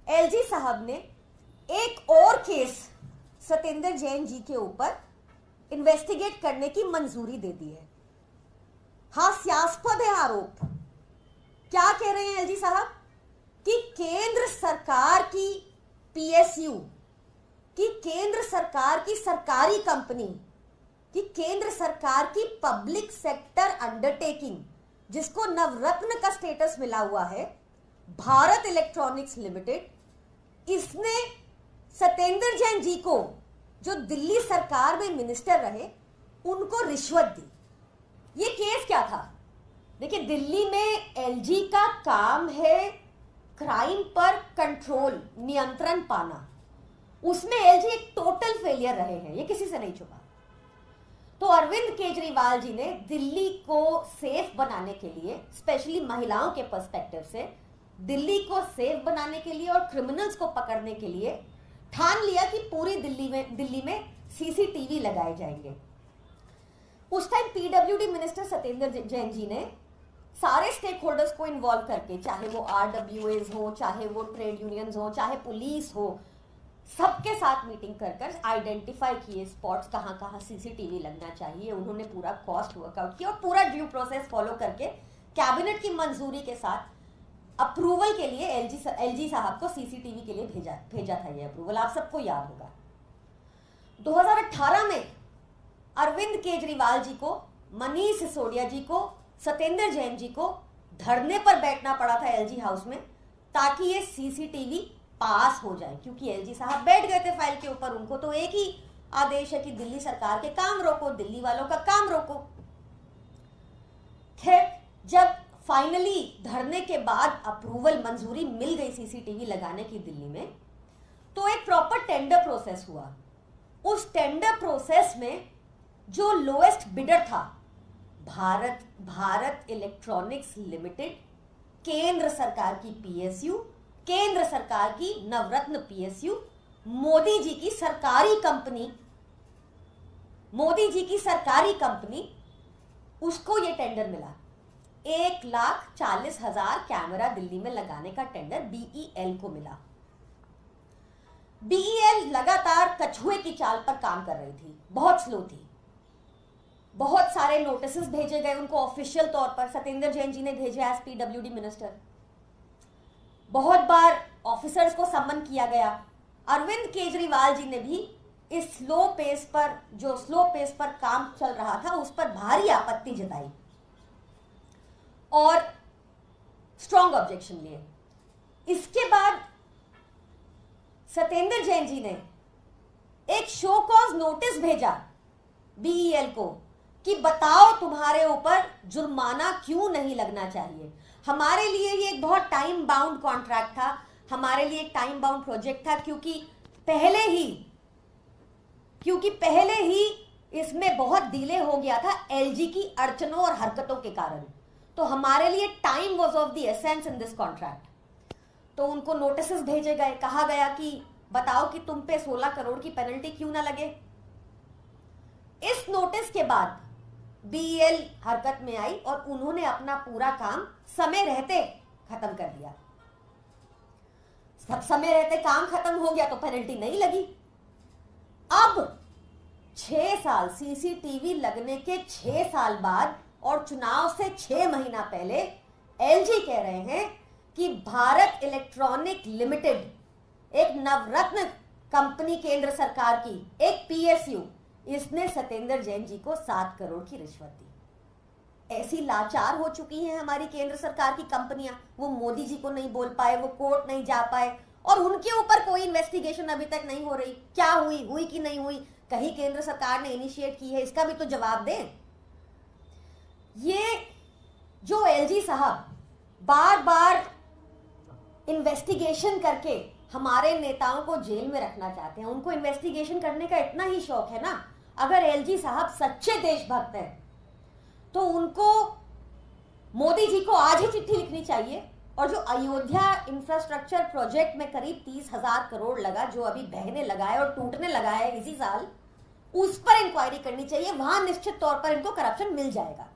LG साहब ने एक और केस सत्येंद्र जैन जी के ऊपर इन्वेस्टिगेट करने की मंजूरी दे दी है। हास्यास्पद है आरोप। क्या कह रहे हैं एलजी साहब कि केंद्र सरकार की पीएसयू, कि केंद्र सरकार की सरकारी कंपनी, कि केंद्र सरकार की पब्लिक सेक्टर अंडरटेकिंग, जिसको नवरत्न का स्टेटस मिला हुआ है, भारत इलेक्ट्रॉनिक्स लिमिटेड, इसने सत्येंद्र जैन जी को, जो दिल्ली सरकार में मिनिस्टर रहे, उनको रिश्वत दी। ये केस क्या था? देखिए, दिल्ली में एलजी का काम है क्राइम पर कंट्रोल, नियंत्रण पाना। उसमें एलजी एक टोटल फेलियर रहे हैं, ये किसी से नहीं छुपा। तो अरविंद केजरीवाल जी ने दिल्ली को सेफ बनाने के लिए, स्पेशली महिलाओं के पर्सपेक्टिव से, दिल्ली को सेफ बनाने के लिए और क्रिमिनल्स को पकड़ने के लिए ठान लिया कि पूरी दिल्ली में सीसीटीवी लगाए जाएंगे। उस time PWD minister Satyendra Jain ji ने सारे स्टेक होल्डर्स को इन्वॉल्व करके, चाहे वो आरडब्ल्यूएज हो, चाहे वो ट्रेड यूनियंस हो, चाहे पुलिस हो, सबके साथ मीटिंग कर आइडेंटिफाई किए स्पॉट्स, कहाँ कहाँ सीसीटीवी लगना चाहिए। उन्होंने पूरा कॉस्ट वर्कआउट किया और पूरा ड्यू प्रोसेस फॉलो करके कैबिनेट की मंजूरी के साथ अप्रूवल के लिए एलजी साहब को सीसीटीवी के लिए भेजा था। ये अप्रूवल आप सबको याद होगा। 2018 में अरविंद केजरीवाल जी को, मनीष सिसोदिया जी को, सत्येंद्र जैन जी को धरने पर बैठना पड़ा था एलजी हाउस में, ताकि ये सीसीटीवी पास हो जाए, क्योंकि एलजी साहब बैठ गए थे फाइल के ऊपर। उनको तो एक ही आदेश है कि दिल्ली सरकार के काम रोको, दिल्ली वालों का काम रोको। खैर, जब फाइनली धरने के बाद अप्रूवल, मंजूरी मिल गई सीसीटीवी लगाने की दिल्ली में, तो एक प्रॉपर टेंडर प्रोसेस हुआ। उस टेंडर प्रोसेस में जो लोएस्ट बिडर था, भारत इलेक्ट्रॉनिक्स लिमिटेड, केंद्र सरकार की पीएसयू, केंद्र सरकार की नवरत्न पीएसयू, मोदी जी की सरकारी कंपनी, उसको ये टेंडर मिला। 1,40,000 कैमरा दिल्ली में लगाने का टेंडर बीईएल को मिला। बीईएल लगातार कछुए की चाल पर काम कर रही थी, बहुत स्लो थी। बहुत सारे नोटिसेस भेजे गए उनको ऑफिशियल तौर पर, सत्येंद्र जैन जी ने भेजे एज पीडब्ल्यूडी मिनिस्टर। बहुत बार ऑफिसर्स को सम्मन किया गया। अरविंद केजरीवाल जी ने भी इस स्लो पेस पर काम चल रहा था, उस पर भारी आपत्ति जताई और स्ट्रॉन्ग ऑब्जेक्शन लिए। इसके बाद सत्येंद्र जैन जी ने एक शो कॉज नोटिस भेजा बीईएल को कि बताओ तुम्हारे ऊपर जुर्माना क्यों नहीं लगना चाहिए। हमारे लिए ये एक बहुत टाइम बाउंड कॉन्ट्रैक्ट था, हमारे लिए एक टाइम बाउंड प्रोजेक्ट था, क्योंकि पहले ही इसमें बहुत डिले हो गया था एलजी की अड़चनों और हरकतों के कारण। तो हमारे लिए time was of the essence in this contract. तो उनको नोटिसेस भेजे गए, कहा गया कि बताओ कि तुम पे 16 करोड़ की पेनल्टी क्यों ना लगे। इस नोटिस के बाद बीईएल हरकत में आई और उन्होंने अपना पूरा काम समय रहते खत्म कर दिया। सब समय रहते काम खत्म हो गया तो पेनल्टी नहीं लगी। अब 6 साल, सीसीटीवी लगने के 6 साल बाद और चुनाव से 6 महीना पहले एलजी कह रहे हैं कि भारत इलेक्ट्रॉनिक लिमिटेड, एक नवरत्न कंपनी केंद्र सरकार की, एक पीएसयू, इसने सत्येंद्र जैन जी को 7 करोड़ की रिश्वत दी। ऐसी लाचार हो चुकी हैं हमारी केंद्र सरकार की कंपनियां, वो मोदी जी को नहीं बोल पाए, वो कोर्ट नहीं जा पाए और उनके ऊपर कोई इन्वेस्टिगेशन अभी तक नहीं हो रही। क्या हुई कि नहीं हुई, कहीं केंद्र सरकार ने इनिशिएट की है, इसका भी तो जवाब दें। ये जो एलजी साहब बार बार इन्वेस्टिगेशन करके हमारे नेताओं को जेल में रखना चाहते हैं, उनको इन्वेस्टिगेशन करने का इतना ही शौक है ना। अगर एलजी साहब सच्चे देशभक्त हैं तो उनको मोदी जी को आज ही चिट्ठी लिखनी चाहिए और जो अयोध्या इंफ्रास्ट्रक्चर प्रोजेक्ट में करीब 30,000 करोड़ लगा, जो अभी बहने लगा है और टूटने लगा है इसी साल, उस पर इंक्वायरी करनी चाहिए। वहां निश्चित तौर पर इनको करप्शन मिल जाएगा।